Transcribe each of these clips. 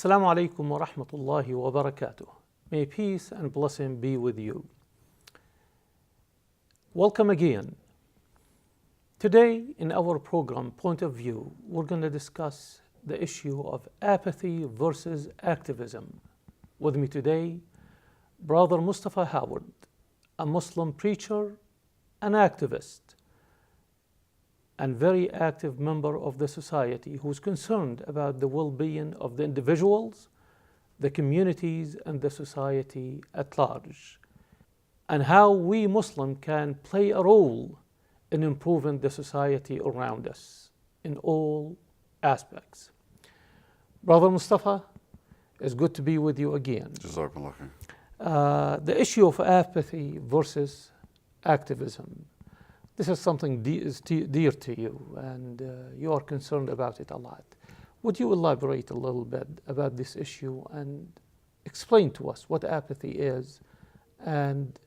Assalamu alaikum wa rahmatullahi wa barakatuh. May peace and blessing be with you. Welcome again. Today in our program Point of View, we're going to discuss the issue of apathy versus activism. With me today, Brother Mustafa Howard, a Muslim preacher, an activist, and very active member of the society who's concerned about the well-being of the individuals, the communities, and the society at large, and how we Muslims can play a role in improving the society around us in all aspects. Brother Mustafa, it's good to be with you again. Jazakallah khair. The issue of apathy versus activism. This is something dear to you, and you are concerned about it a lot. Would you elaborate a little bit about this issue and explain to us what apathy is and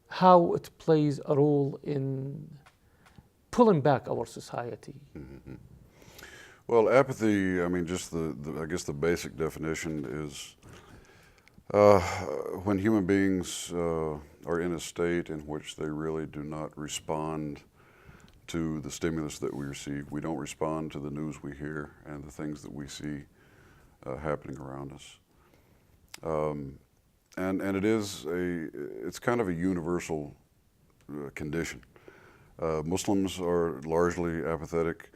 how it plays a role in pulling back our society? Mm-hmm. Well, apathy, I mean, just I guess the basic definition is when human beings are in a state in which they really do not respond to the stimulus that we receive. We don't respond to the news we hear and the things that we see happening around us. And it's kind of a universal condition. Muslims are largely apathetic.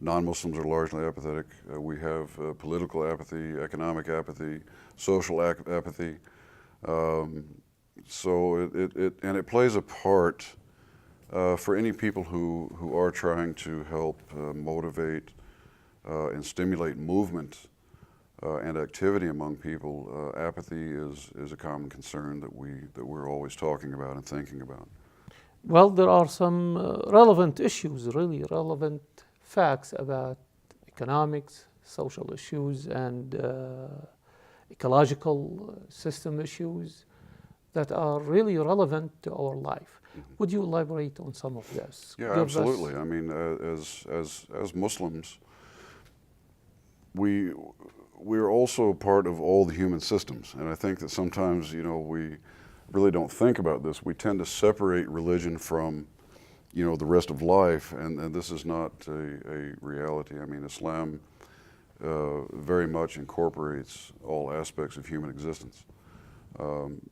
Non-Muslims are largely apathetic. We have political apathy, economic apathy, social apathy. So it plays a part for any people who are trying to help motivate and stimulate movement and activity among people. Apathy is a common concern that we're always talking about and thinking about. Well, there are some relevant issues, really relevant facts about economics, social issues, and ecological system issues that are really relevant to our life. Mm-hmm. Would you elaborate on some of this? Yeah, absolutely. I mean, as Muslims, we're also part of all the human systems, and I think that sometimes, we really don't think about this. We tend to separate religion from, the rest of life, and this is not a reality. I mean, Islam very much incorporates all aspects of human existence.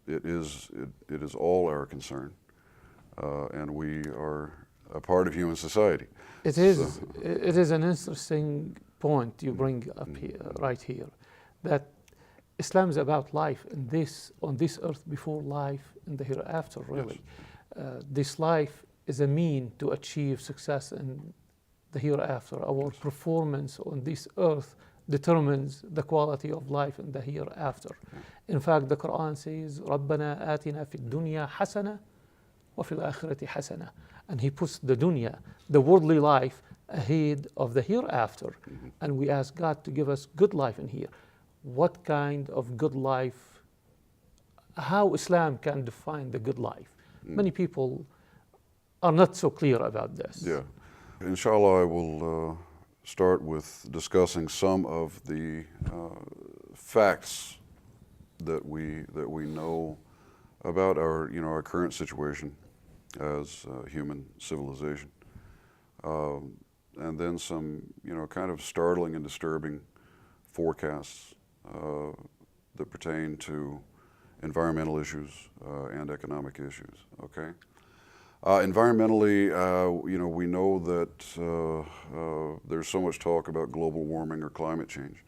It is all our concern, and we are a part of human society. It is an interesting point you bring up here, right here, that Islam is about life on this earth before life in the hereafter, really. Yes. This life is a mean to achieve success in the hereafter. Our performance on this earth determines the quality of life in the hereafter. In fact, the Quran says, رَبَّنَا آتِنَا فِي الدُّنْيَا حَسَنَةً وَفِي الْآخِرَةِ حَسَنَةً. And he puts the dunya, the worldly life, ahead of the hereafter. Mm-hmm. And we ask God to give us good life in here. What kind of good life, how Islam can define the good life? Many people are not so clear about this. Yeah. Inshallah, I will start with discussing some of the facts that we know about our current situation as human civilization, and then some kind of startling and disturbing forecasts that pertain to environmental issues and economic issues. Okay. Environmentally, we know that there's so much talk about global warming or climate change.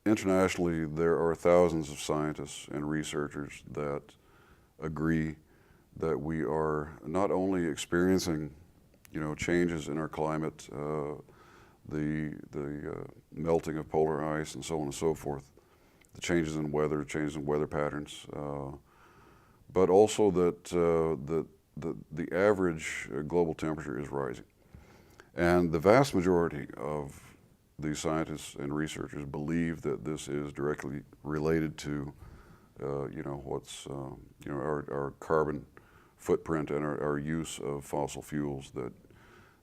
Internationally, there are thousands of scientists and researchers that agree that we are not only experiencing, changes in our climate, the melting of polar ice and so on and so forth, the changes in weather, changes in weather patterns, but also that the average global temperature is rising. And the vast majority of these scientists and researchers believe that this is directly related to, what's, our carbon footprint and our use of fossil fuels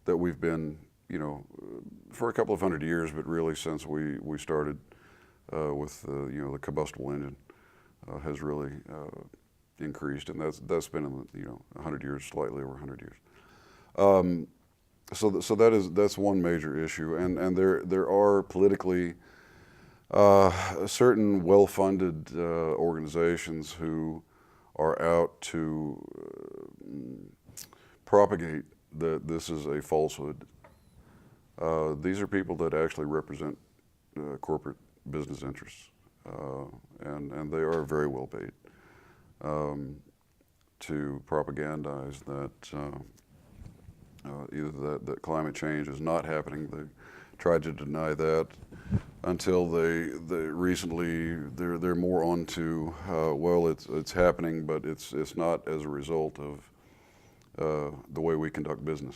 that we've been you know, for a couple of hundred years, but really since we started with you know, the combustible engine has really increased, and that's been in the, you know, 100 years, slightly over 100 years. So that's one major issue, and there are politically certain well-funded organizations who are out to propagate that this is a falsehood. These are people that actually represent corporate business interests, and they are very well paid to propagandize that either that climate change is not happening. They tried to deny that until they recently they're more onto well, it's happening, but it's not as a result of the way we conduct business.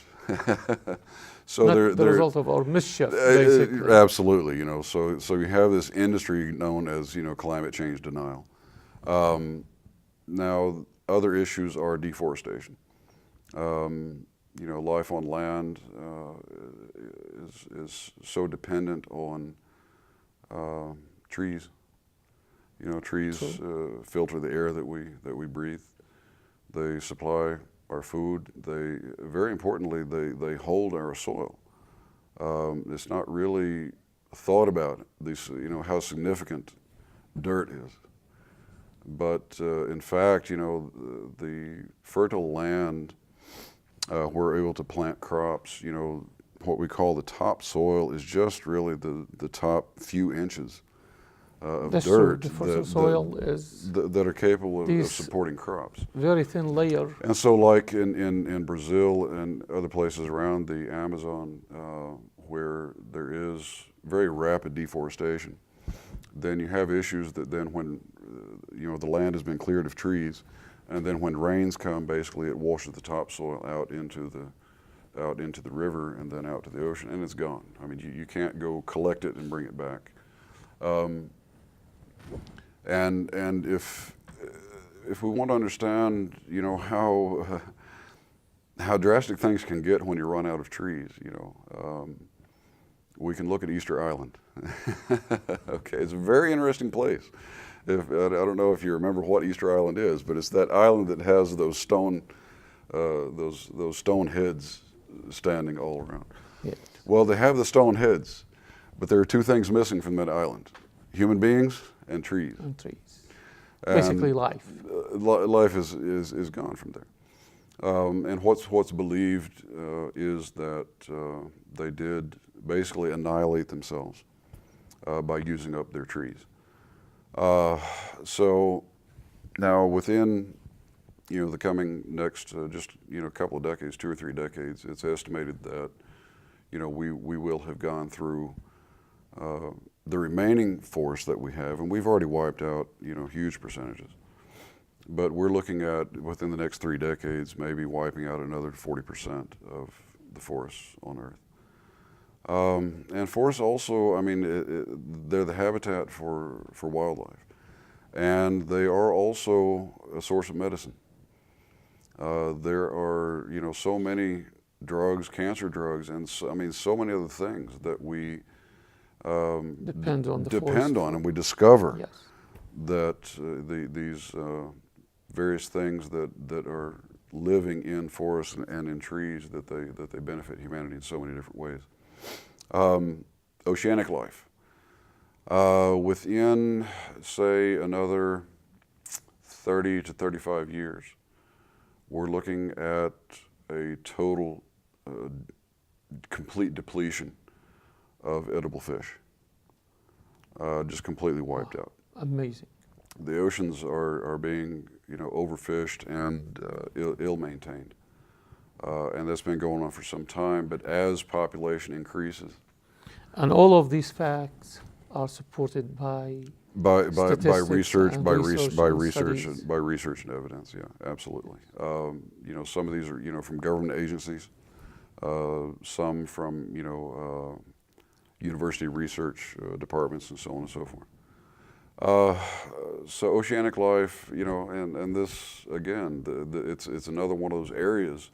So Not the result of our mischief, basically. Absolutely, you know. So you have this industry known as, you know, climate change denial. Now, other issues are deforestation. You know, life on land is so dependent on trees. You know, trees filter the air that we breathe. They supply our food. They, very importantly, they hold our soil. It's not really thought about, you know, how significant dirt is. But in fact, you know, the fertile land we're able to plant crops, you know, what we call the topsoil is just really the top few inches of That's dirt true. The fertile soil is that are capable of supporting crops. very thin layer. And so like in Brazil and other places around the Amazon where there is very rapid deforestation, then you have issues that then when you know, the land has been cleared of trees, and then when rains come, basically it washes the topsoil out into the river and then out to the ocean, and it's gone. I mean, you can't go collect it and bring it back. And if we want to understand, you know, how drastic things can get when you run out of trees, you know, we can look at Easter Island. Okay, it's a very interesting place. I don't know if you remember what Easter Island is, but it's that island that has those stone heads standing all around. Yeah. Well, they have the stone heads, but there are two things missing from that island: human beings and trees. And trees. Basically, life. Life is gone from there. And what's believed is that they did basically annihilate themselves by using up their trees. So now within, you know, the coming next just, you know, a couple of decades, 2 or 3 decades, it's estimated that, you know, we will have gone through the remaining forest that we have, and we've already wiped out, you know, huge percentages. But we're looking at, within the next 3 decades, maybe wiping out another 40% of the forests on Earth. And forests also, I mean, they're the habitat for wildlife. And they are also a source of medicine. There are, you know, so many drugs, cancer drugs, and so, I mean, so many other things that we Depend on the forest. depend on, and we discover Yes. that these various things that are living in forests and in trees, that they benefit humanity in so many different ways. Oceanic life. Within, say, another 30 to 35 years, we're looking at a total, complete depletion of edible fish. Just completely wiped out. Amazing. The oceans are being, you know, overfished and ill-maintained. And that's been going on for some time, but as population increases. And all of these facts are supported by research and and evidence. Yeah, absolutely. You know, some of these are, you know, from government agencies, some from, you know, university research departments and so on and so forth. So oceanic life, you know, and this again, it's another one of those areas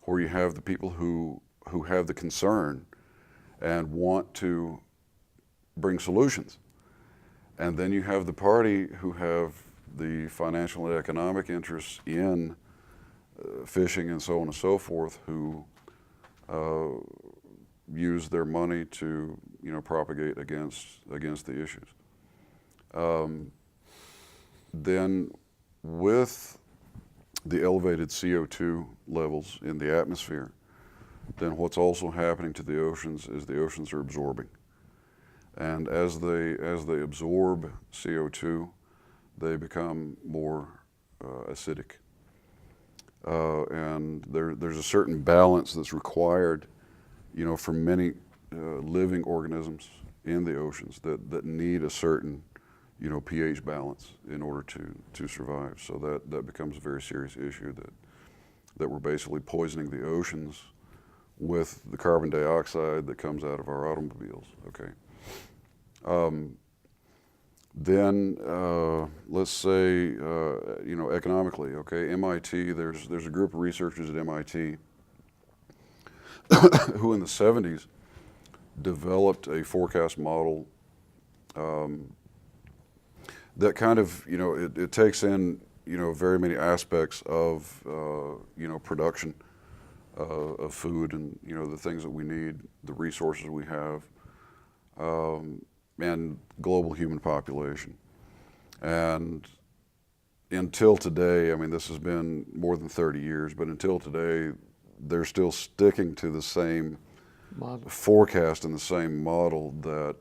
where you have the people who who have the concern and want to bring solutions. And then you have the party who have the financial and economic interests in fishing and so on and so forth, who use their money to, propagate against the issues. Then with the elevated CO2 levels in the atmosphere, then what's also happening to the oceans is the oceans are absorbing. And as they absorb CO2, they become more acidic. And there's a certain balance that's required, for many living organisms in the oceans that need a certain, pH balance in order to survive. So that becomes a very serious issue, that we're basically poisoning the oceans with the carbon dioxide that comes out of our automobiles. Okay. Then let's say, economically, okay, MIT, there's a group of researchers at MIT who in the 70s developed a forecast model that kind of, it takes in, very many aspects of, production of food and, the things that we need, the resources we have, and global human population. And until today, I mean, this has been more than 30 years, but until today, they're still sticking to the same forecast and the same model that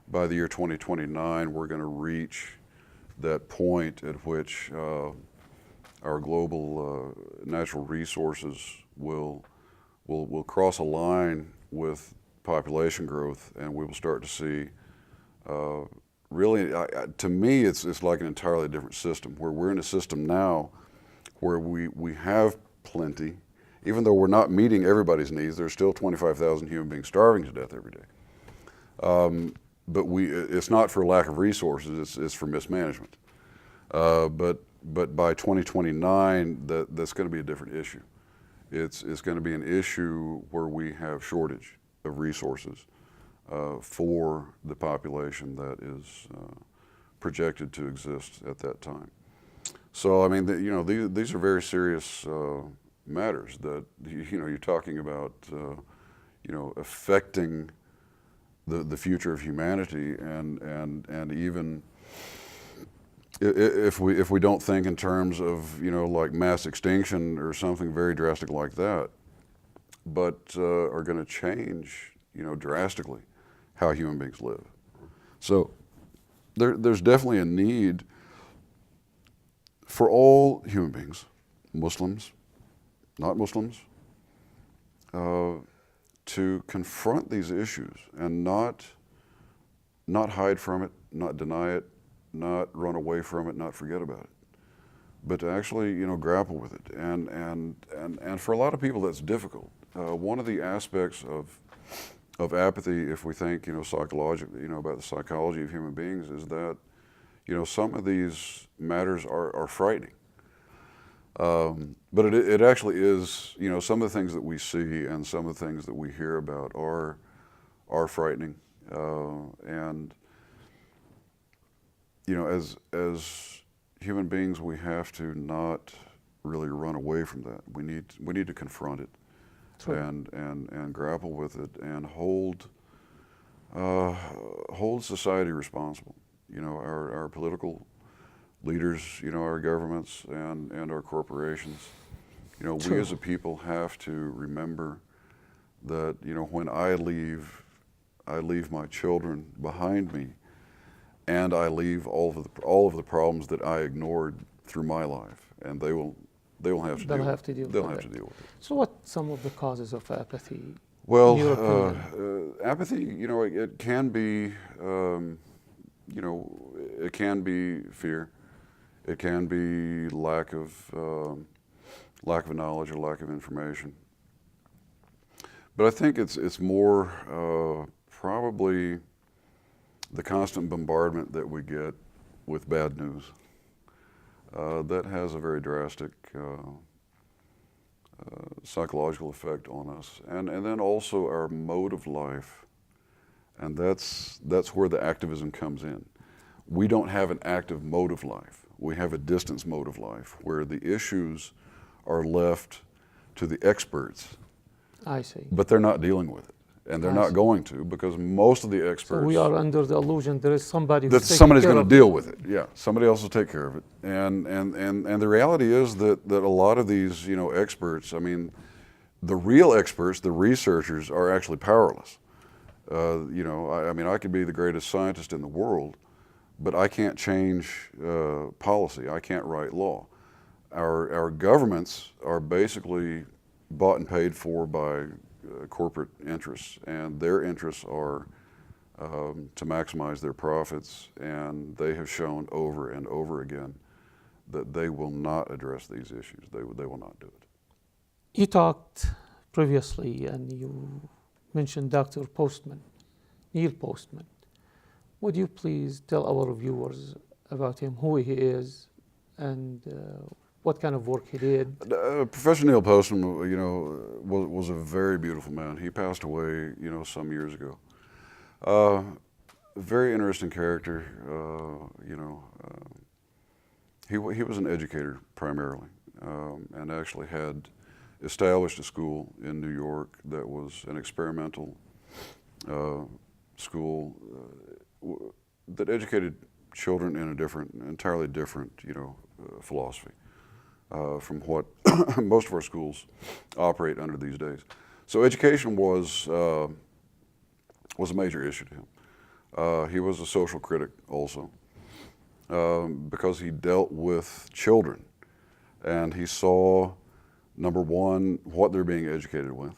by the year 2029, we're going to reach that point at which our global natural resources will cross a line with population growth, and we will start to see really, to me, it's like an entirely different system, where we're in a system now where we have plenty. Even though we're not meeting everybody's needs, there's still 25,000 human beings starving to death every day. But it's not for lack of resources, it's for mismanagement. But by 2029, that's going to be a different issue. It's going to be an issue where we have shortage of resources for the population that is projected to exist at that time. So I mean, these are very serious matters that you're talking about, affecting the future of humanity, and even if we don't think in terms of like mass extinction or something very drastic like that, but are going to change drastically how human beings live. So there's definitely a need for all human beings, Muslims, not Muslims, to confront these issues and not hide from it, not deny it, not run away from it, not forget about it, but to actually grapple with it. And for a lot of people that's difficult. One of the aspects of apathy, if we think psychologically about the psychology of human beings, is that some of these matters are frightening. But it actually is, some of the things that we see and some of the things that we hear about are frightening. And, as human beings, we have to not really run away from that. We need to confront it. Sure. and grapple with it and hold society responsible. Our political leaders, our governments and our corporations. Sure. We as a people have to remember that when I leave my children behind me, and I leave all of the problems that I ignored through my life, and they will have to deal with it. So what some of the causes of apathy? Well, apathy, it can be, it can be fear. It can be lack of knowledge or lack of information. But I think it's more probably the constant bombardment that we get with bad news. That has a very drastic psychological effect on us, and then also our mode of life, and that's where the activism comes in. We don't have an active mode of life. We have a distance mode of life where the issues are left to the experts. I see. But they're not dealing with it, and they're not going to, because most of the experts. So we are under the illusion there is somebody that who's somebody's going to deal with it. Yeah, somebody else will take care of it. And the reality is that a lot of these, you know, experts, I mean, the real experts, the researchers, are actually powerless. You know, I mean, I could be the greatest scientist in the world, but I can't change policy. I can't write law. Our governments are basically bought and paid for by corporate interests, and their interests are to maximize their profits, and they have shown over and over again that they will not address these issues. They will not do it. You talked previously and you mentioned Dr. Postman, Neil Postman. Would you please tell our viewers about him, who he is, and what kind of work he did? Professor Neil Postman, you know, was a very beautiful man. He passed away, you know, some years ago. Very interesting character. You know, he was an educator primarily, and actually had established a school in New York that was an experimental school that educated children in a entirely different, you know, philosophy from what most of our schools operate under these days. So education was a major issue to him. He was a social critic also, because he dealt with children, and he saw, number one, what they're being educated with,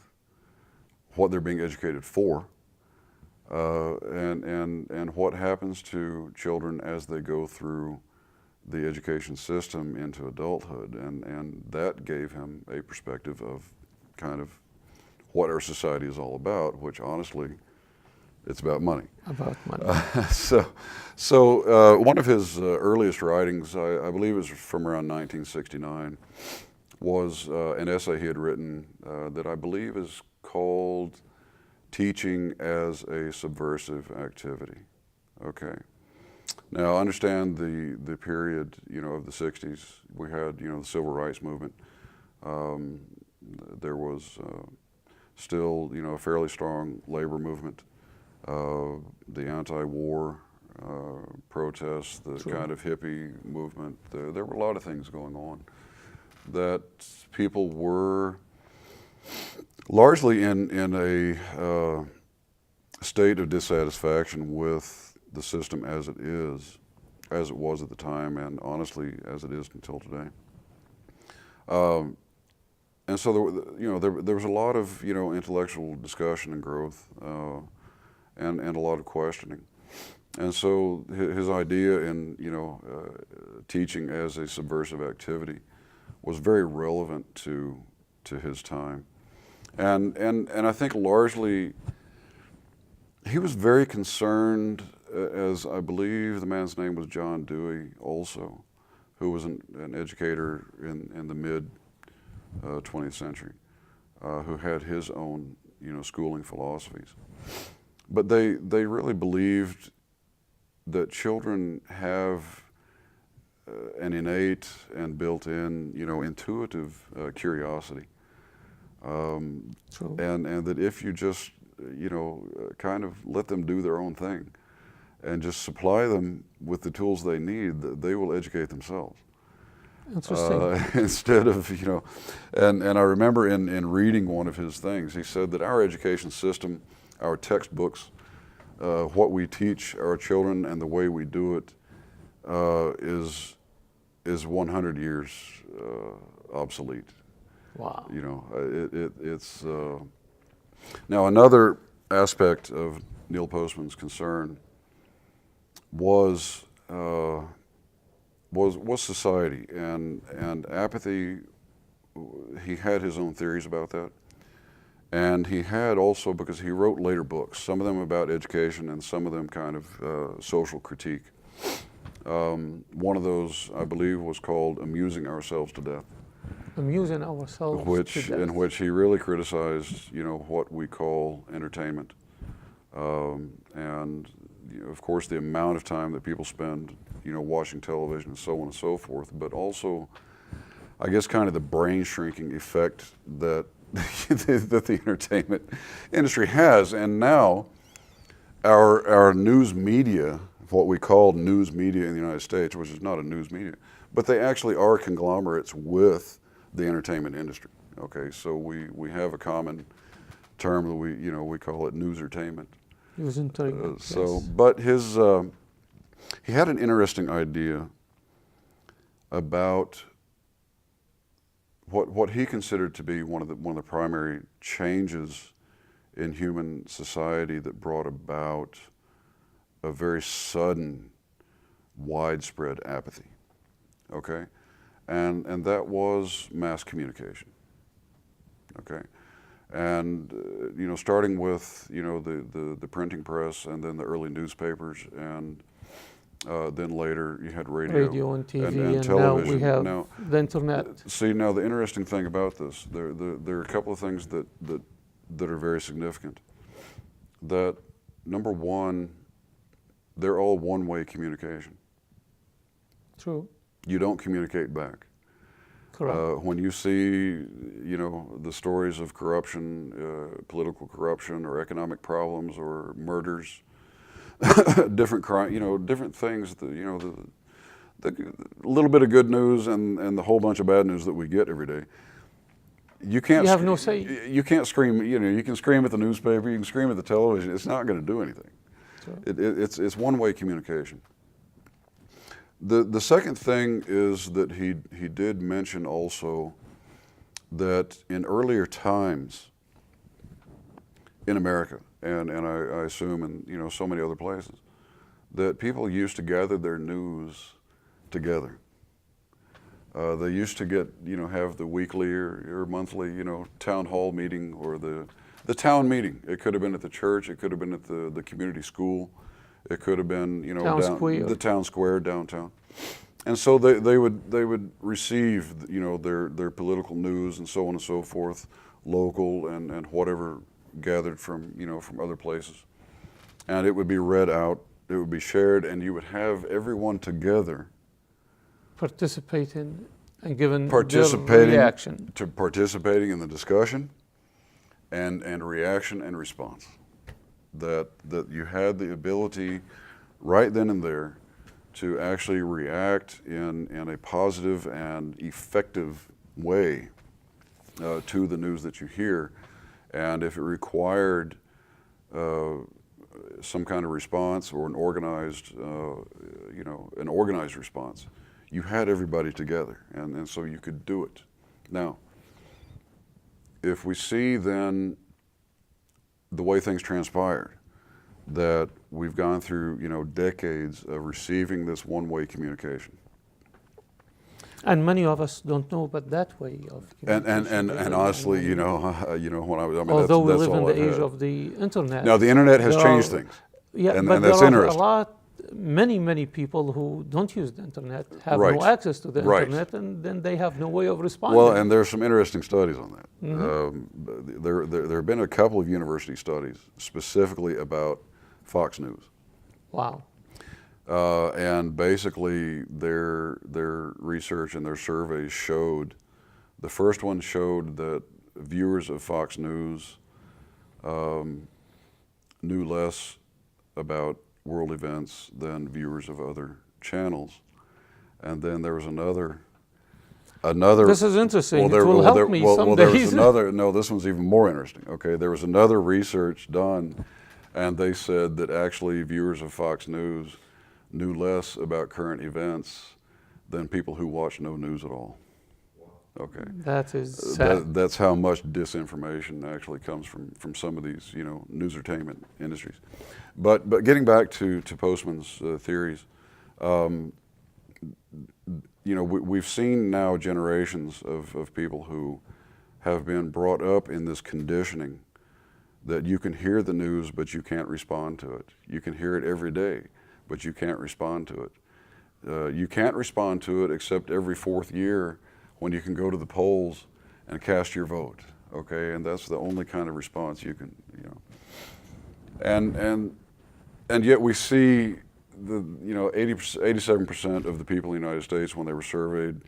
what they're being educated for, and what happens to children as they go through the education system into adulthood, and that gave him a perspective of kind of what our society is all about, which honestly, it's about money. About money. So one of his earliest writings, I believe it was from around 1969, was an essay he had written that I believe is called Teaching as a Subversive Activity. Okay. Now, understand the period, you know, of the 60s. We had, you know, the civil rights movement. There was still, you know, a fairly strong labor movement. The anti-war protests, the True. kind of hippie movement. There were a lot of things going on that people were largely in a state of dissatisfaction with the system as it is, as it was at the time, and honestly as it is until today. And so there was a lot of, you know, intellectual discussion and growth, and a lot of questioning. And so his idea in, you know, teaching as a subversive activity was very relevant to his time, and I think largely he was very concerned, as I believe the man's name was John Dewey also, who was an educator in the mid 20th century, who had his own, you know, schooling philosophies. But they really believed that children have an innate and built-in, you know, intuitive curiosity, and that if you just, you know, kind of let them do their own thing and just supply them with the tools they need, they will educate themselves. Interesting. Instead of, you know, and I remember in reading one of his things, he said that our education system, our textbooks, what we teach our children and the way we do it is 100 years obsolete. Wow. You know, it's now another aspect of Neil Postman's concern was society and apathy. He had his own theories about that, and he had also, because he wrote later books, some of them about education and some of them kind of social critique. One of those, I believe, was called "Amusing Ourselves to Death," amusing ourselves to death. in which he really criticized, what we call entertainment, and of course the amount of time that people spend, watching television and so on and so forth, but also, I guess, kind of the brain shrinking effect that that the entertainment industry has. And now our news media, what we call news media in the United States, which is not a news media, but they actually are conglomerates with the entertainment industry. Okay, so we have a common term that we call it newsertainment. Newsertainment. So, Yes. but he had an interesting idea about what he considered to be one of the primary changes in human society that brought about a very sudden, widespread apathy. Okay, and that was mass communication. Okay, and starting with the printing press, and then the early newspapers, and then later you had radio And TV, and now television. we have Now, the internet. see, now the interesting thing about this, there are a couple of things that are very significant. That, number one, they're all one-way communication. True. You don't communicate back. Correct. When you see, the stories of corruption, political corruption, or economic problems, or murders, different crime, different things. The little bit of good news and the whole bunch of bad news that we get every day. You can't. You have no say. You can't scream. You can scream at the newspaper. You can scream at the television. It's not going to do anything. True. It's one-way communication. The second thing is that he did mention also that in earlier times in America, and I assume in so many other places, that people used to gather their news together. They used to have the weekly or monthly town hall meeting, or the town meeting. It could have been at the church. It could have been at the community school. It could have been the town square downtown. And so they would receive their political news and so on and so forth, local and whatever gathered from from other places, and it would be read out. It would be shared, and you would have everyone together Participating and giving participating their reaction. Participating in the discussion and reaction and response. That you had the ability right then and there to actually react in a positive and effective way to the news that you hear. And if it required some kind of response, or an organized response, you had everybody together, and so you could do it. Now, if we see then the way things transpired, that we've gone through decades of receiving this one-way communication. And many of us don't know about that way of communication. And honestly, when I was, although we that's live in all the I've age had. of the internet. Now the internet has changed things. Yeah, and but that's there are interesting. many people who don't use the internet, have Right. no access to the Right. internet, and then they have no way of responding. Well, and there's some interesting studies on that. Mm-hmm. There have been a couple of university studies specifically about Fox News. Wow. And basically their research and their surveys showed, the first one showed that viewers of Fox News knew less about world events than viewers of other channels. And then there was another. This is interesting. Well, it will help me some there days. was no, this one's even more interesting. Okay, there was another research done, and they said that actually viewers of Fox News knew less about current events than people who watch no news at all. Okay. That is sad. That's how much disinformation actually comes from some of these, newsertainment industries. But getting back to Postman's theories, we've seen now generations of people who have been brought up in this conditioning that you can hear the news, but you can't respond to it. You can hear it every day, but you can't respond to it. You can't respond to it except every fourth year when you can go to the polls and cast your vote, okay? And that's the only kind of response you can, you know. And yet we see the, you know, 87% of the people in the United States, when they were surveyed,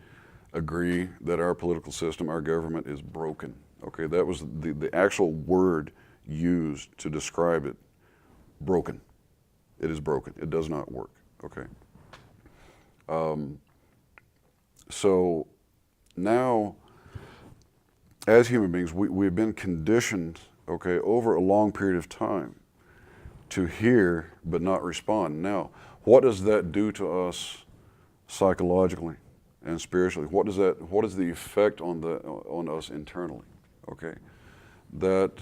agree that our political system, our government is broken, okay? That was the actual word used to describe it, broken. It is broken. It does not work, okay? So now, as human beings, we've been conditioned, okay, over a long period of time to hear but not respond. Now, what does that do to us psychologically and spiritually? What is the effect on us internally? Okay, that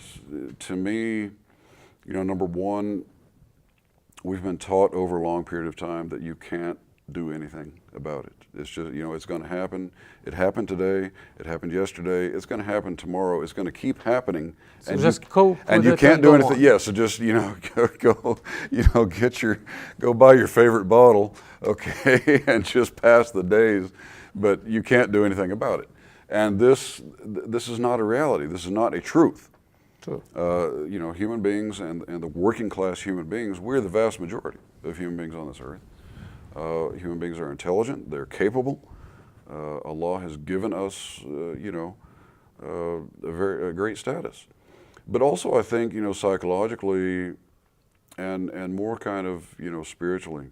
to me, you know, number one, we've been taught over a long period of time that you can't do anything about it. It's just, you know, it's going to happen. It happened today. It happened yesterday. It's going to happen tomorrow. It's going to keep happening. So and just cope and with you it can't and do go anything. on. Yeah, so just, you know, go you know, go buy your favorite bottle, okay, and just pass the days, but you can't do anything about it. And this is not a reality. This is not a truth. True. You know, human beings and the working class human beings, we're the vast majority of human beings on this earth. Human beings are intelligent, they're capable. Allah has given us, you know, a great status. But also I think, you know, psychologically and more kind of, you know, spiritually,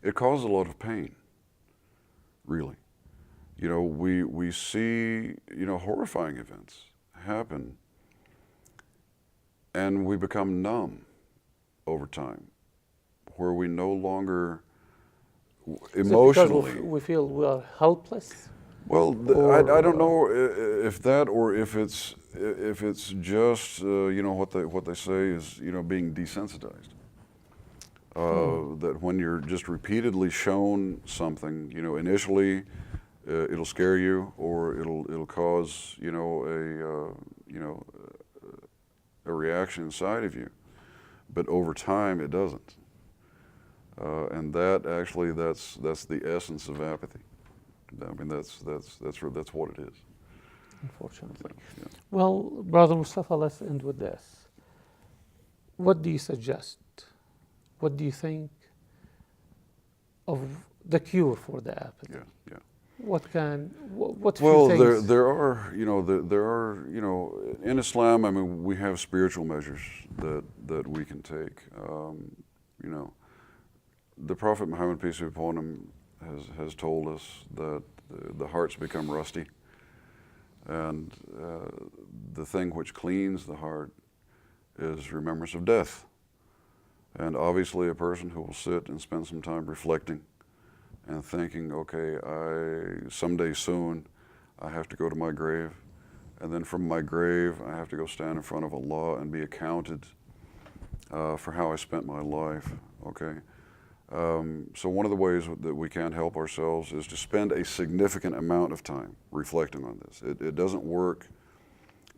it causes a lot of pain, really. You know, we see, you know, horrifying events happen and we become numb over time, where we no longer emotionally. Because we feel we are helpless. Well, I don't know if that or if it's just you know, what they say is, you know, being desensitized. That when you're just repeatedly shown something, you know, initially it'll scare you, or it'll cause, you know, a reaction inside of you, but over time it doesn't. And that actually, that's the essence of apathy. I mean, that's what it is. Unfortunately. Yeah. Well, Brother Mustafa, let's end with this. What do you suggest? What do you think of the cure for the apathy? Yeah, yeah. What few Well, things? there are, you know, in Islam, I mean, we have spiritual measures that we can take. You know, the Prophet Muhammad, peace be upon him, has told us that the hearts become rusty, and the thing which cleans the heart is remembrance of death. And obviously, a person who will sit and spend some time reflecting and thinking, okay, someday soon I have to go to my grave, and then from my grave I have to go stand in front of Allah and be accounted for how I spent my life, okay? So one of the ways that we can help ourselves is to spend a significant amount of time reflecting on this. It doesn't work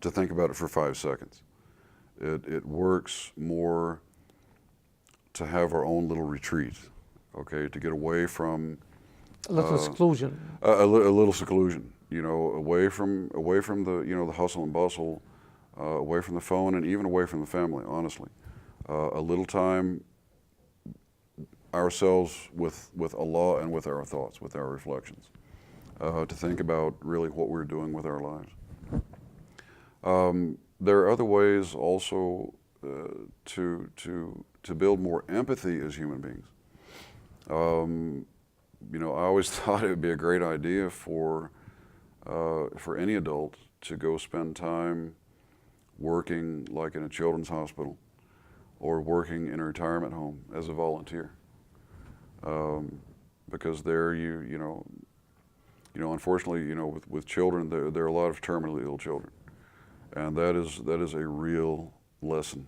to think about it for 5 seconds. It works more to have our own little retreat, okay, to get away from A little seclusion. a little seclusion, you know, away from the, you know, the hustle and bustle, away from the phone, and even away from the family. Honestly, a little time ourselves with Allah and with our thoughts, with our reflections, to think about really what we're doing with our lives. There are other ways also to build more empathy as human beings. You know, I always thought it would be a great idea for any adult to go spend time working like in a children's hospital or working in a retirement home as a volunteer. Because there you know, unfortunately, you know, with children, there are a lot of terminally ill children, and that is a real lesson,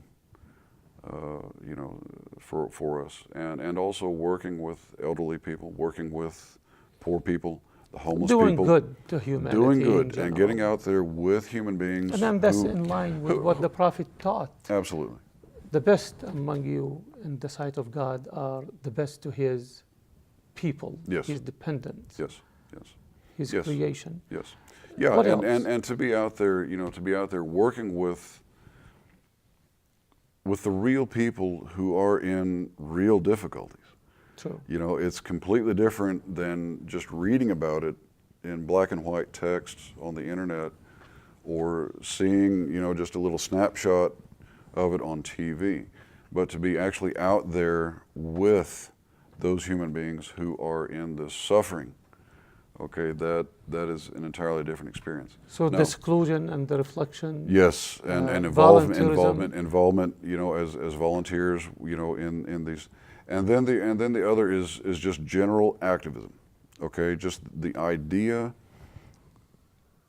you know, for us, and also working with elderly people, working with poor people, the homeless Doing people. good to humanity. Doing in good and general. getting out there with human beings. And then that's who- in line with what the Prophet taught. Absolutely. The best among you in the sight of God are the best to his people, Yes. his dependents. Yes. Yes. His Yes. creation. Yes. Yeah, What and, else? and to be out there, to be out there working with the real people who are in real difficulties. True. It's completely different than just reading about it in black and white text on the internet or seeing, just a little snapshot of it on TV. But to be actually out there with those human beings who are in this suffering, okay, that is an entirely different experience. So Now, the seclusion and the reflection. yes, and volunteerism. involvement, as volunteers, in these, and then the other is just general activism, okay, just the idea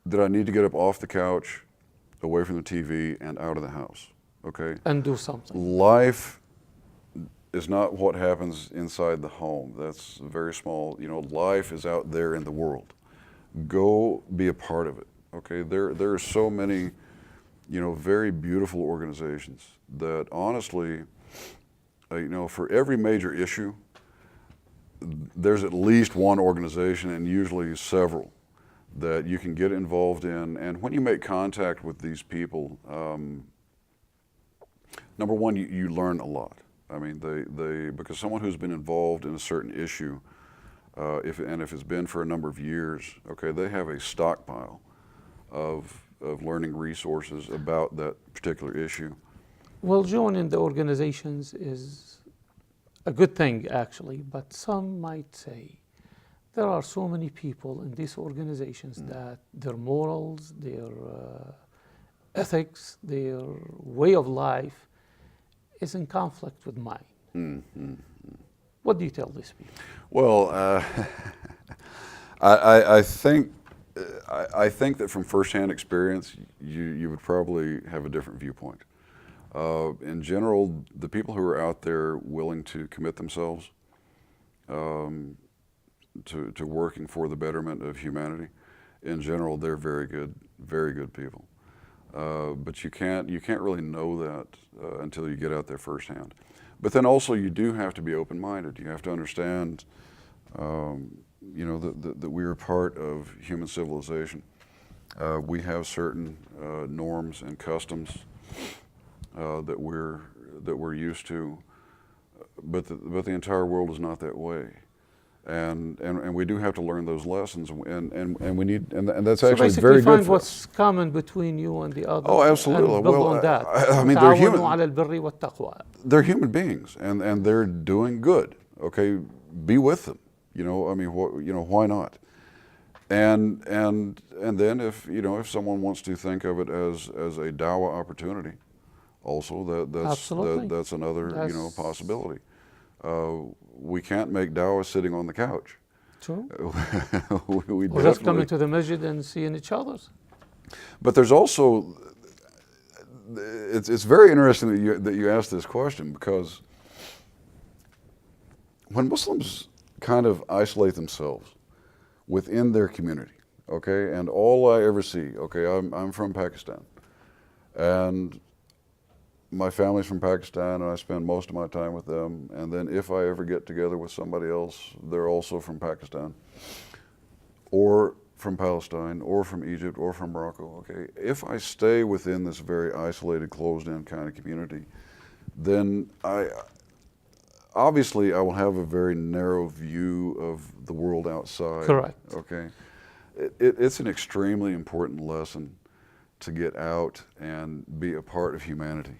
that I need to get up off the couch, away from the TV, and out of the house, okay. And do something. Life is not what happens inside the home. That's very small. Life is out there in the world. Go be a part of it. Okay, there are so many, very beautiful organizations that honestly, for every major issue, there's at least one organization and usually several that you can get involved in. And when you make contact with these people, number one, you learn a lot. I mean, because someone who's been involved in a certain issue, if it's been for a number of years, okay, they have a stockpile of learning resources about that particular issue. Well, joining the organizations is a good thing, actually, but some might say there are so many people in these organizations that their morals, their ethics, their way of life is in conflict with mine. Mm-hmm. What do you tell these people? Well, I think that from firsthand experience, you would probably have a different viewpoint. In general, the people who are out there willing to commit themselves to working for the betterment of humanity, in general, they're very good people. But you can't really know that until you get out there firsthand. But then also you do have to be open-minded. You have to understand, that we are part of human civilization. We have certain norms and customs that we're used to, but the entire world is not that way. And we do have to learn those lessons, and we need, and that's actually very good for us. Find what's common between you and the others. Oh, absolutely. And build Well, on that. I mean, they're human. على البر والتقوى. They're human beings, and they're doing good. Okay, be with them. I mean, why not? And then if someone wants to think of it as a dawah opportunity, also that's another possibility. We can't make dawah sitting on the couch. True. we Or just coming to the masjid and seeing each other. But there's also, it's very interesting that you asked this question, because when Muslims kind of isolate themselves within their community, okay, and all I ever see, okay, I'm from Pakistan, and my family's from Pakistan, and I spend most of my time with them. And then if I ever get together with somebody else, they're also from Pakistan, or from Palestine, or from Egypt, or from Morocco, okay? If I stay within this very isolated, closed-in kind of community, then obviously I will have a very narrow view of the world outside. Correct. Okay? It's an extremely important lesson to get out and be a part of humanity.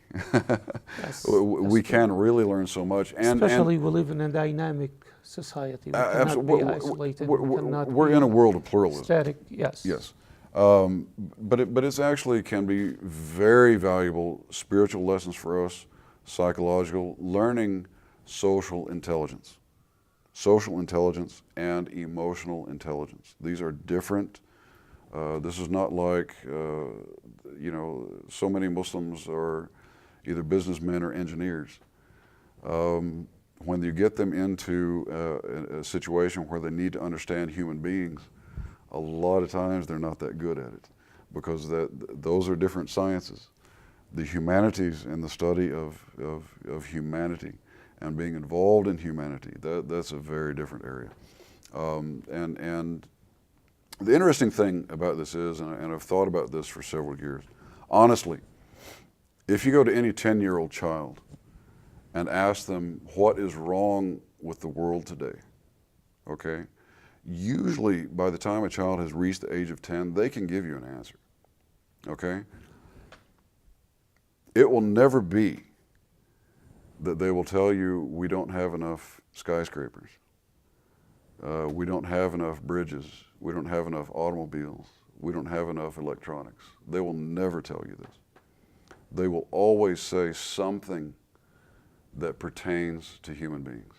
We can really learn so much. Especially we live in a dynamic society. We cannot be isolated. We're in a world of pluralism. Static, yes. Yes. But it's actually can be very valuable spiritual lessons for us, psychological, learning social intelligence and emotional intelligence. These are different. This is not like, so many Muslims are either businessmen or engineers. When you get them into a situation where they need to understand human beings, a lot of times they're not that good at it, because those are different sciences. The humanities and the study of humanity and being involved in humanity, that's a very different area. And The interesting thing about this is, and I've thought about this for several years, honestly, if you go to any 10-year-old child and ask them what is wrong with the world today, okay, usually by the time a child has reached the age of 10, they can give you an answer, okay? It will never be that they will tell you we don't have enough skyscrapers, we don't have enough bridges, we don't have enough automobiles, we don't have enough electronics. They will never tell you this. They will always say something that pertains to human beings.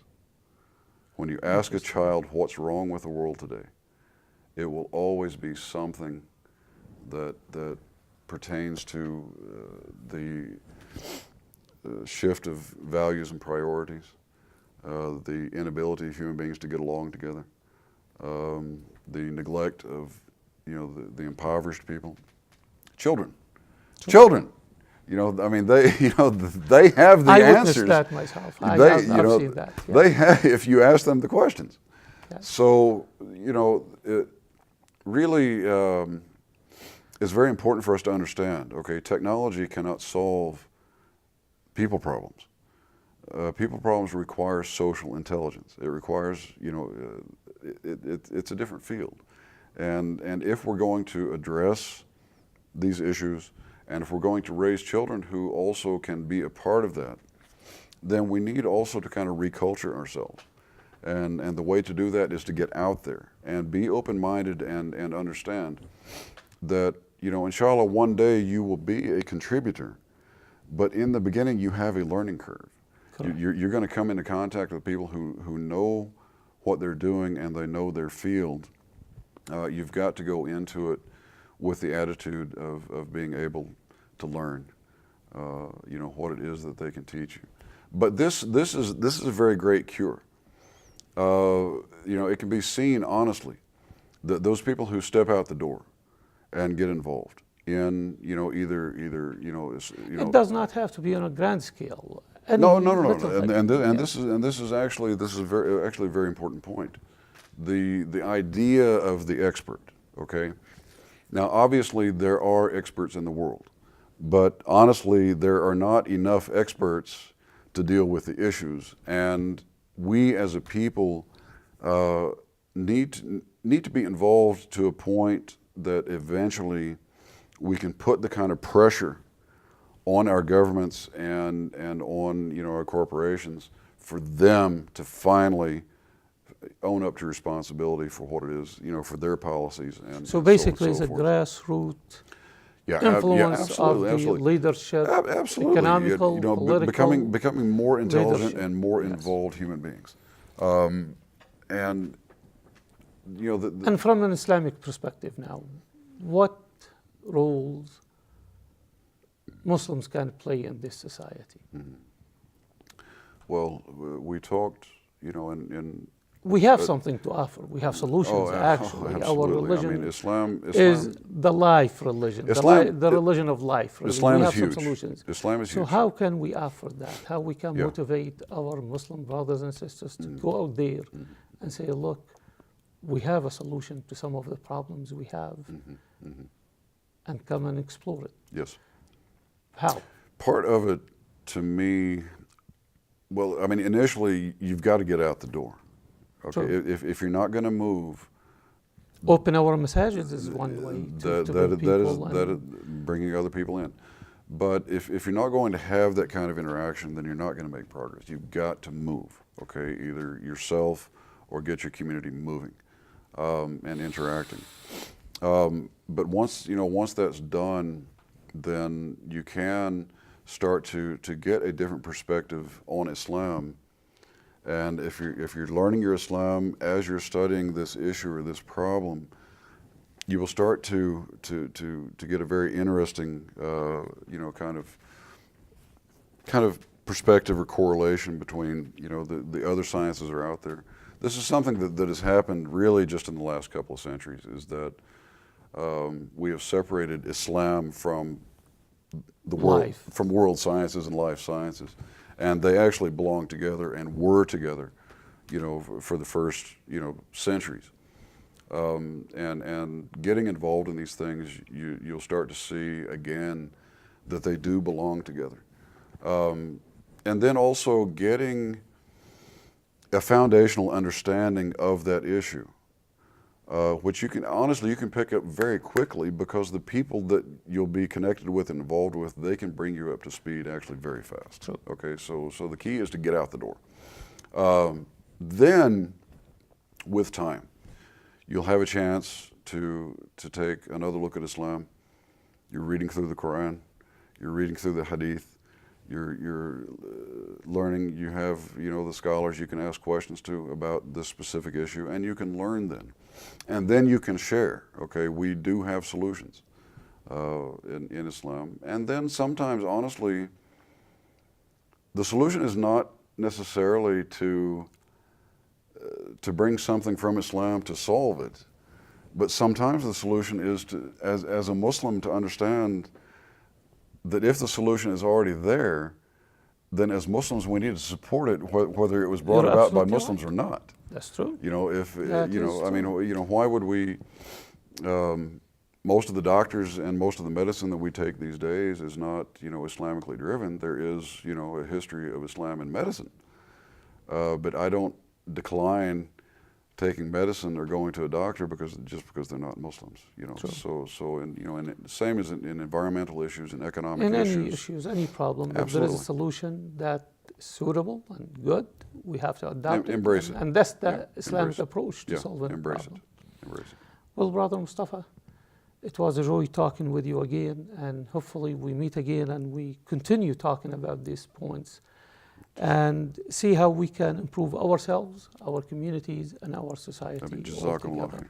When you ask a child what's wrong with the world today, it will always be something that pertains to the shift of values and priorities, the inability of human beings to get along together, the neglect of, the impoverished people, children. You know, I mean, they have the I answers. witnessed that myself. I've seen that. Yeah. They have, if you ask them the questions. Yes. So, it really is very important for us to understand, okay, technology cannot solve people problems. People problems require social intelligence. It requires, it's a different field. And if we're going to address these issues, and if we're going to raise children who also can be a part of that, then we need also to kind of reculture ourselves. And the way to do that is to get out there and be open-minded and understand that, inshallah, one day you will be a contributor, but in the beginning you have a learning curve. You're going to come into contact with people who know what they're doing and they know their field. You've got to go into it with the attitude of being able to learn, what it is that they can teach you. But this is a very great cure. It can be seen honestly that those people who step out the door and get involved in, it does not have to be on a grand scale. No. This is actually a very important point. The idea of the expert, okay? Now, obviously, there are experts in the world, but honestly, there are not enough experts to deal with the issues, and we as a people need to be involved to a point that eventually we can put the kind of pressure on our governments and on our corporations for them to finally own up to responsibility for what it is, for their policies and so basically and so it's a forth. grassroots influence of the leadership, absolutely. economical, political, becoming more intelligent leadership. and more Yes. involved human beings, and And from an Islamic perspective now, what roles Muslims can play in this society? Mm-hmm. Well, we talked, in We have something to offer. We have solutions, actually. Our absolutely. religion I mean, Islam is the life religion, the religion of life. Really. Islam we is have huge. some solutions. Islam is So huge. how can we offer that? How we can Yeah. motivate our Muslim brothers and sisters to go out there and say, look, we have a solution to some of the problems we have, and come and explore it. Yes. How? Part of it, to me, well, I mean, initially, you've got to get out the door. Okay, Sure. if you're not going to move, Open our messages is one way to bring people that is bringing other people in. But if you're not going to have that kind of interaction, then you're not going to make progress. You've got to move, okay, either yourself or get your community moving and interacting. But once that's done, then you can start to get a different perspective on Islam. And if you're learning your Islam as you're studying this issue or this problem, you will start to get a very interesting kind of perspective or correlation between the other sciences that are out there. This is something that has happened really just in the last couple of centuries, is that we have separated Islam from the world, from world sciences and life sciences. And they actually belong together and were together, for the first, centuries. And getting involved in these things, you'll start to see again that they do belong together. And then also getting a foundational understanding of that issue, which you can pick up very quickly, because the people that you'll be connected with and involved with, they can bring you up to speed actually very fast. True. Okay, so the key is to get out the door. Then, with time, you'll have a chance to take another look at Islam. You're reading through the Quran, you're reading through the Hadith, you're learning. You have the scholars you can ask questions to about this specific issue, and you can learn then, and then you can share. Okay, we do have solutions in Islam, and then sometimes, honestly, the solution is not necessarily to bring something from Islam to solve it, but sometimes the solution is to, as a Muslim, to understand that if the solution is already there, then as Muslims we need to support it, whether it was brought You're about by absolutely Muslims right. or not. That's true. If That is I mean, true. why would we? Most of the doctors and most of the medicine that we take these days is not Islamically driven. There is a history of Islam in medicine, but I don't decline taking medicine or going to a doctor because they're not Muslims. True. So and same as in environmental issues and economic In issues. any issues, any problem, if there is Absolutely. a solution that is suitable and good, we have to adopt it. Embrace it. And that's the Yeah, Islamic embrace it. approach to Yeah, solving a embrace problem. it. Embrace it. Well, Brother Mustafa, it was a joy talking with you again, and hopefully we meet again and we continue talking about these points and see how we can improve ourselves, our communities, and our society Jazakallah altogether.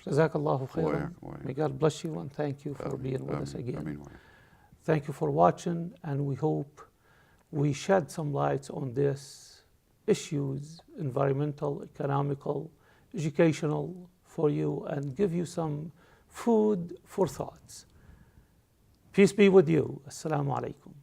khair. Jazakallahu khairan. Wa- May God bless you, and thank you for being with us again. Ameen. Thank you for watching, and we hope we shed some lights on these issues, environmental, economical, educational, for you, and give you some food for thoughts. Peace be with you. Assalamu alaikum.